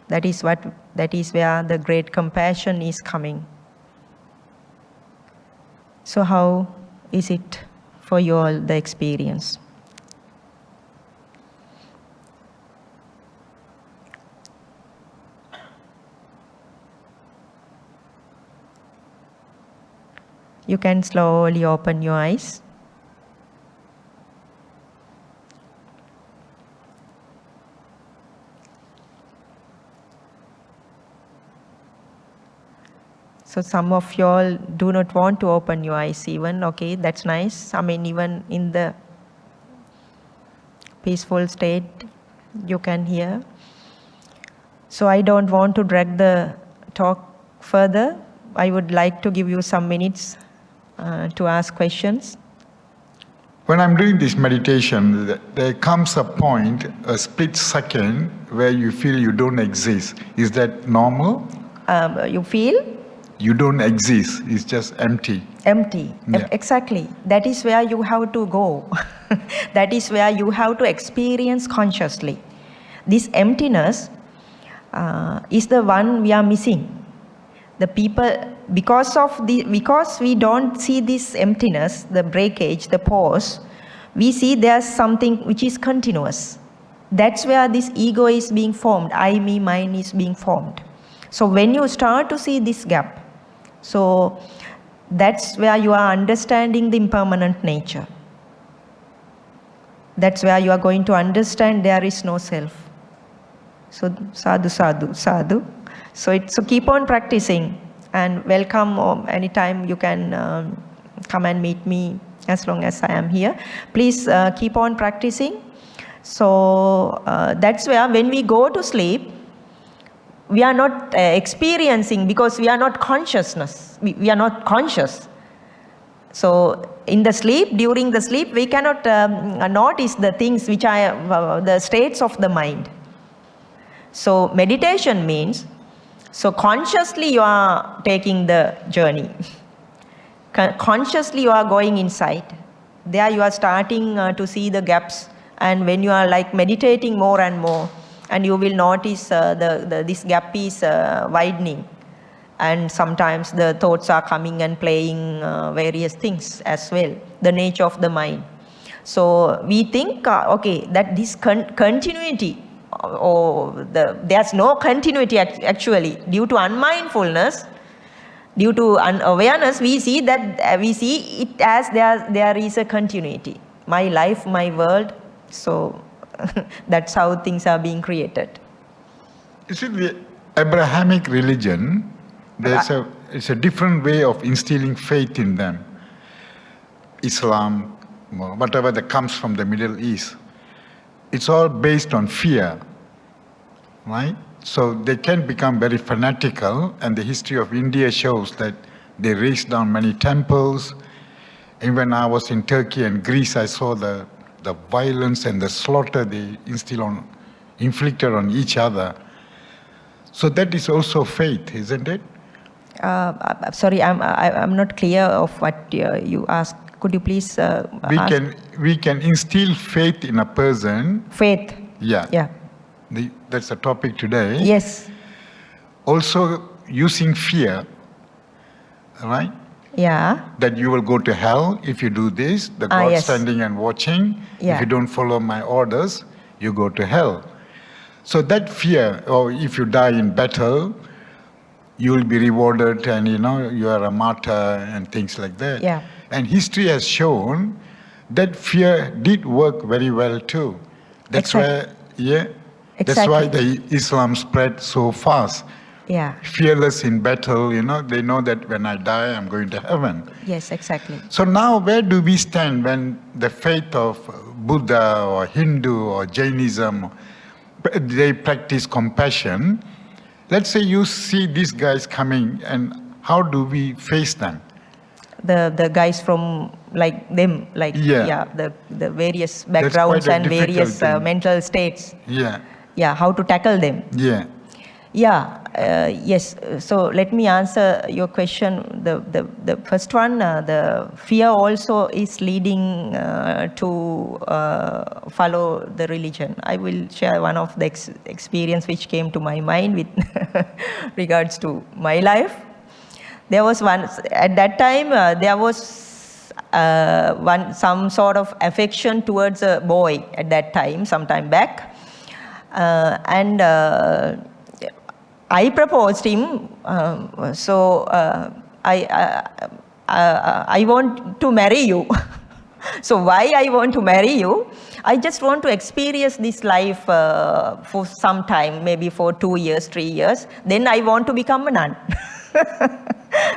That is where the great compassion is coming. So how is it for you all, the experience? You can slowly open your eyes. So some of you all do not want to open your eyes even, okay, that's nice. I mean, even in the peaceful state, you can hear. So I don't want to drag the talk further, I would like to give you some minutes to ask questions. When I'm doing this meditation, there comes a point, a split second, where you feel you don't exist. Is that normal? You feel? You don't exist. It's just empty. Empty. Yeah. Exactly. That is where you have to go. That is where you have to experience consciously. This emptiness is the one we are missing. The people, because we don't see this emptiness, the breakage, the pause, we see there's something which is continuous. That's where this ego is being formed. I, me, mine is being formed. So when you start to see this gap, so that's where you are understanding the impermanent nature. That's where you are going to understand there is no self. So sadhu, sadhu, sadhu. So keep on practicing, and welcome anytime you can come and meet me as long as I am here. Please keep on practicing. So that's where when we go to sleep, we are not experiencing, because we are not consciousness. We are not conscious. So in the sleep, during the sleep, we cannot notice the things which are the states of the mind. So meditation means, so consciously you are taking the journey. Consciously you are going inside. There you are starting to see the gaps, and when you are like meditating more and more, and you will notice this gap is widening, and sometimes the thoughts are coming and playing various things as well, the nature of the mind. So we think, okay, that this continuity, there's no continuity actually. Due to unmindfulness, due to unawareness, we see it as there is a continuity. My life, my world. So that's how things are being created. You see, the Abrahamic religion, it's a different way of instilling faith in them. Islam, whatever that comes from the Middle East, it's all based on fear, right? So they can become very fanatical, and the history of India shows that they razed down many temples. And when I was in Turkey and Greece, I saw the violence and the slaughter they inflicted on each other. So that is also faith, isn't it? Sorry, I'm not clear of what you asked. Could you please We can instill faith in a person. Faith. Yeah. Yeah. That's the topic today. Yes. Also using fear, right? Yeah. That you will go to hell if you do this, the God yes. standing and watching. Yeah. If you don't follow my orders, you go to hell. So that fear, or if you die in battle, you will be rewarded, and you are a martyr and things like that. Yeah. And history has shown that fear did work very well too. That's exactly. That's why the Islam spread so fast. Yeah. Fearless in battle, they know that when I die, I'm going to heaven. Yes, exactly. So now where do we stand when the faith of Buddha or Hindu or Jainism, they practice compassion? Let's say you see these guys coming, and how do we face them? The guys from the various backgrounds and various mental states. Yeah. Yeah, how to tackle them. Yeah. Yeah, yes. So let me answer your question. The first one, the fear also is leading to follow the religion. I will share one of the experience which came to my mind with regards to my life. There was one, at that time, there was some sort of affection towards a boy at that time, some time back. And I proposed him, I want to marry you. So why I want to marry you? I just want to experience this life for some time, maybe for 2 years, 3 years. Then I want to become a nun.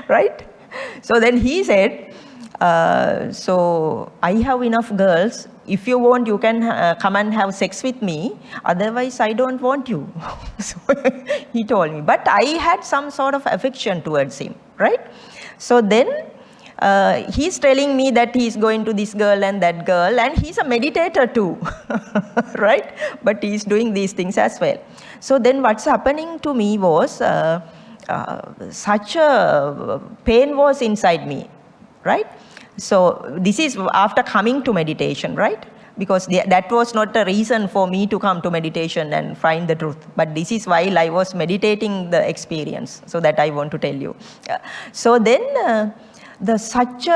Right? So then he said, so I have enough girls if you want, you can come and have sex with me. Otherwise, I don't want you. So he told me. But I had some sort of affection towards him, right? So then he's telling me that he's going to this girl and that girl, and he's a meditator too, right? But he's doing these things as well. So then what's happening to me was, such a pain was inside me, right? So this is after coming to meditation, right? Because that was not the reason for me to come to meditation and find the truth. But this is while I was meditating the experience. So that I want to tell you. So then such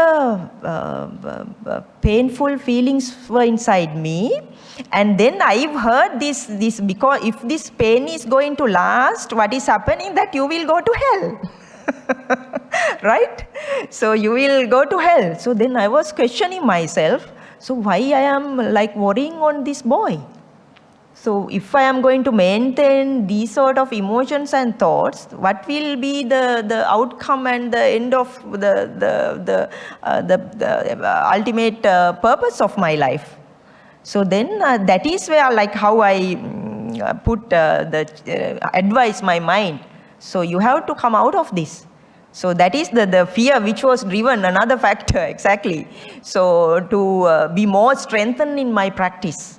painful feelings were inside me. And then I've heard this, because if this pain is going to last, what is happening, that you will go to hell. Right? So you will go to hell. So then I was questioning myself, so why I am like worrying on this boy? So if I am going to maintain these sort of emotions and thoughts, what will be the outcome and the end of the ultimate purpose of my life? So then that is where, like, how I put advise my mind. So you have to come out of this. So that is the fear which was driven, another factor, exactly. So to be more strengthened in my practice.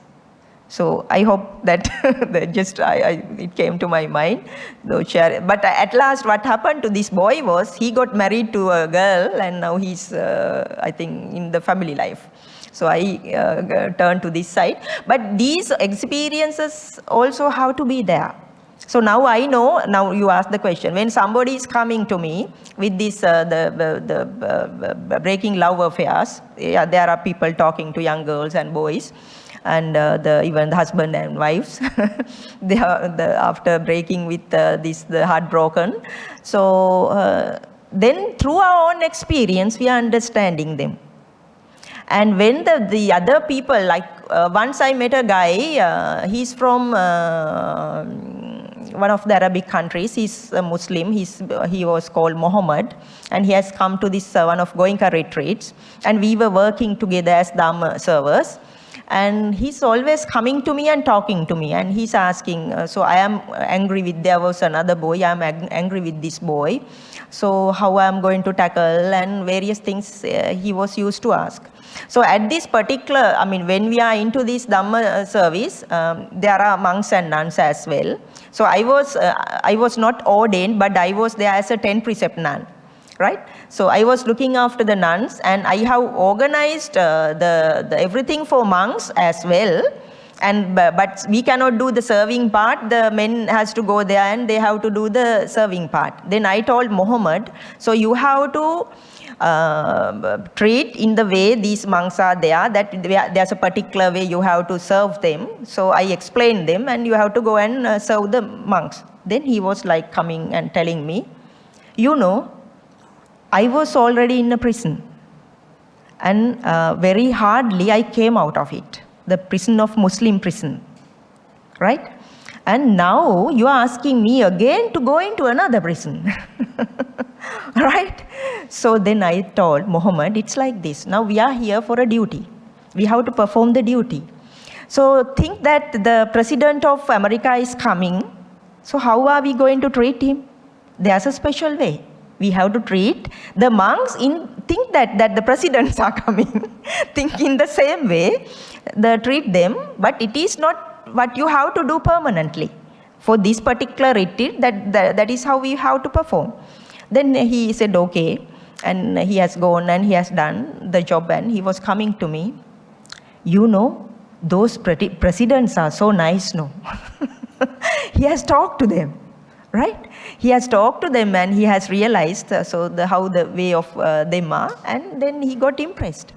So I hope that it came to my mind. But at last what happened to this boy was, he got married to a girl, and now he's, I think, in the family life. So I turned to this side. But these experiences also have to be there. So now I know, now you ask the question, when somebody is coming to me with this, the breaking love affairs, there are people talking to young girls and boys, and even the husband and wives, they are after breaking with the heartbroken. So then through our own experience, we are understanding them. And when the other people, like once I met a guy, he's from one of the Arabic countries. He's a Muslim. He was called Muhammad, and he has come to this one of Goenka retreats, and we were working together as Dharma servers. And he's always coming to me and talking to me, and he's asking, so I am angry with, there was another boy, I'm angry with this boy, so how I'm going to tackle, and various things he was used to ask. So at this particular, I mean, when we are into this Dhamma service, there are monks and nuns as well. So I was not ordained, but I was there as a 10 precept nun, right? So I was looking after the nuns, and I have organized the everything for monks as well. And but we cannot do the serving part. The men has to go there and they have to do the serving part. Then I told Muhammad, so you have to treat in the way these monks are there, that there's a particular way you have to serve them. So I explained them, and you have to go and serve the monks. Then he was like coming and telling me, you know, I was already in a prison, and very hardly I came out of it, the prison of Muslim prison, right? And now you are asking me again to go into another prison, right? So then I told Muhammad, it's like this. Now we are here for a duty. We have to perform the duty. So think that the President of America is coming. So how are we going to treat him? There's a special way. We have to treat the monks think that the presidents are coming. Think in the same way, treat them, but it is not what you have to do permanently. For this particular retreat, that is how we have to perform. Then he said, okay, and he has gone and he has done the job, and he was coming to me. You know, those presidents are so nice, no? He has talked to them. Right? He has talked to them and he has realized how the way of them are, and then he got impressed.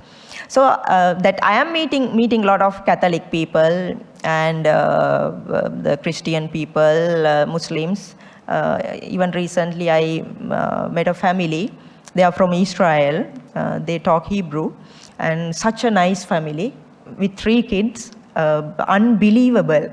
So that I am meeting a lot of Catholic people and the Christian people, Muslims. Even recently I met a family. They are from Israel. They talk Hebrew, and such a nice family with 3 kids. Unbelievable,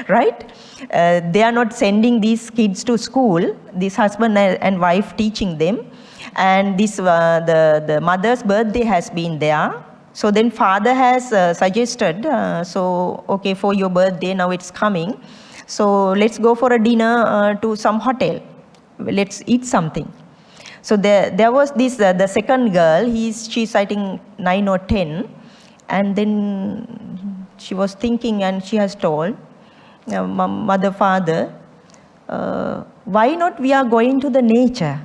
right? They are not sending these kids to school, this husband and wife teaching them, and this the mother's birthday has been there. So then father has suggested, okay, for your birthday, now it's coming. So let's go for a dinner to some hotel. Let's eat something. So there was this, the second girl, she's I think 9 or 10. And then she was thinking and she has told, mother, father, why not we are going to the nature?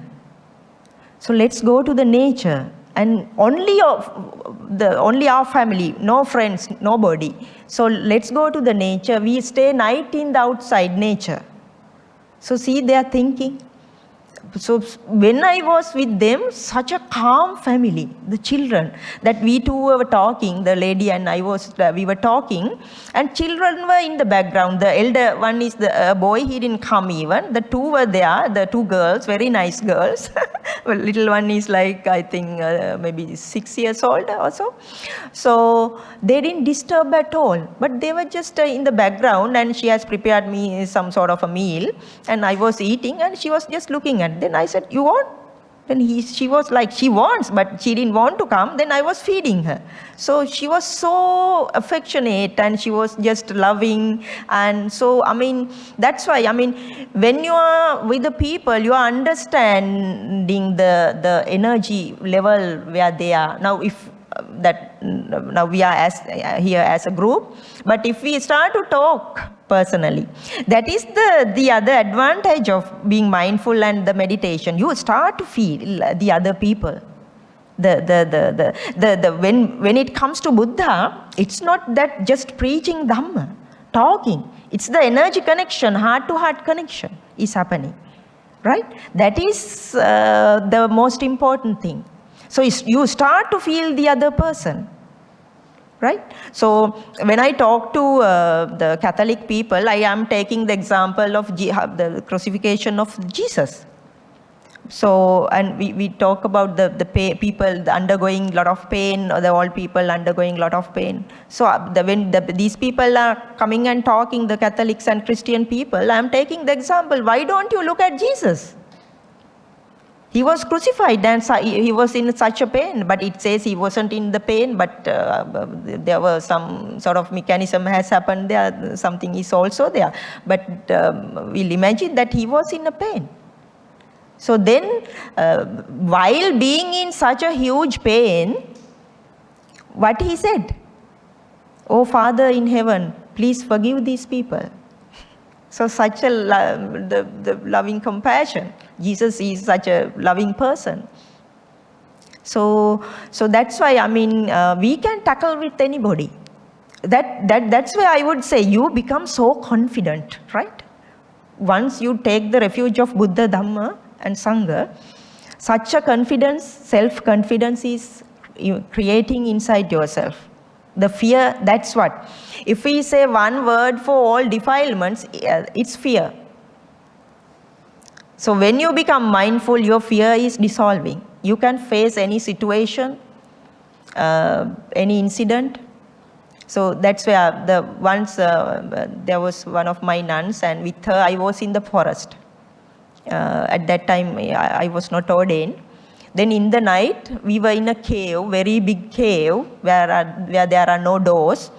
So let's go to the nature. And only our family, no friends, nobody. So let's go to the nature. We stay night in the outside nature. So see, they are thinking. So when I was with them, such a calm family, the children, that we two were talking, the lady and I we were talking, and children were in the background. The elder one is the boy, he didn't come even. The two were there, the two girls, very nice girls. Well, little one is like, I think, maybe 6 years old or so. So they didn't disturb at all, but they were just in the background, and she has prepared me some sort of a meal, and I was eating, and she was just looking at. Then I said, you want? Then she was like, she wants, but she didn't want to come. Then I was feeding her. So she was so affectionate, and she was just loving. And so, I mean, that's why, I mean, when you are with the people, you are understanding the energy level where they are. Now, now we are here as a group, but if we start to talk personally, that is the other advantage of being mindful and the meditation. You start to feel the other people. When it comes to Buddha, it's not that just preaching Dhamma, talking. It's the energy connection, heart-to-heart connection is happening, right? That is the most important thing. So you start to feel the other person, right? So when I talk to the Catholic people, I am taking the example of the crucifixion of Jesus. So, and we talk about the people undergoing a lot of pain, or the old people undergoing a lot of pain. So when these people are coming and talking, the Catholics and Christian people, I am taking the example, why don't you look at Jesus? He was crucified and he was in such a pain, but it says he wasn't in the pain, but there was some sort of mechanism has happened there, something is also there. But we'll imagine that he was in a pain. So then, while being in such a huge pain, what he said? Oh Father in heaven, please forgive these people. So such a the loving compassion. Jesus is such a loving person. So that's why, I mean, we can tackle with anybody. That's why I would say you become so confident, right? Once you take the refuge of Buddha, Dhamma and Sangha, such a confidence, self-confidence is creating inside yourself. The fear, that's what. If we say one word for all defilements, it's fear. So when you become mindful, your fear is dissolving. You can face any situation, any incident. So that's where once there was one of my nuns, and with her I was in the forest. At that time I was not ordained. Then in the night, we were in a cave, very big cave, where there are no doors.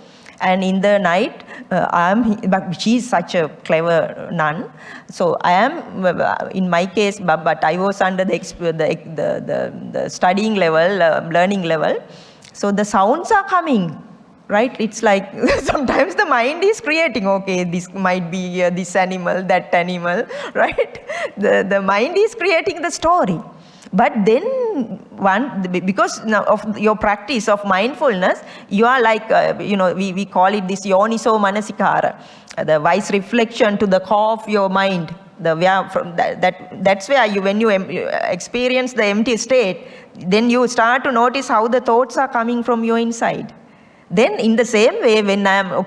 And in the night, but she is such a clever nun. So I am, in my case, but I was under the studying level, learning level. So the sounds are coming, right? It's like sometimes the mind is creating, okay, this might be this animal, that animal, right? The mind is creating the story. But then, because of your practice of mindfulness, you are like, we call it this yoniso manasikara, the wise reflection to the core of your mind. That's where when you experience the empty state, then you start to notice how the thoughts are coming from your inside. Then in the same way, when I am,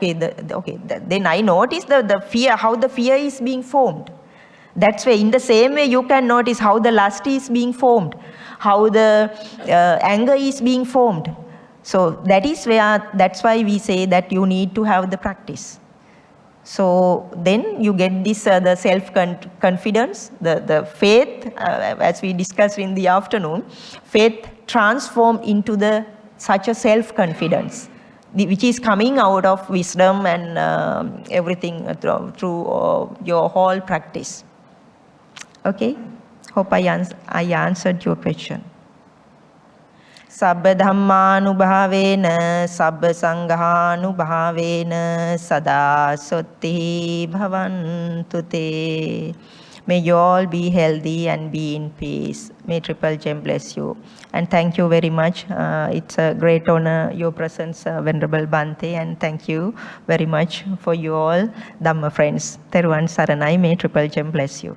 then I notice the fear, how the fear is being formed. That's why in the same way you can notice how the lust is being formed, how the anger is being formed. So that's why we say that you need to have the practice. So then you get this the self-confidence, the faith, as we discussed in the afternoon, faith transformed into the such a self-confidence, which is coming out of wisdom and everything through your whole practice. Okay? Hope I answered your question. Sabba dhammanubhavena sabba sanghanubhavena sada sotti bhavantu te. May you all be healthy and be in peace. May Triple Gem bless you. And thank you very much. It's a great honor, your presence, Venerable Bhante, and thank you very much for you all, Dhamma friends. Teruvan Saranai, may Triple Gem bless you.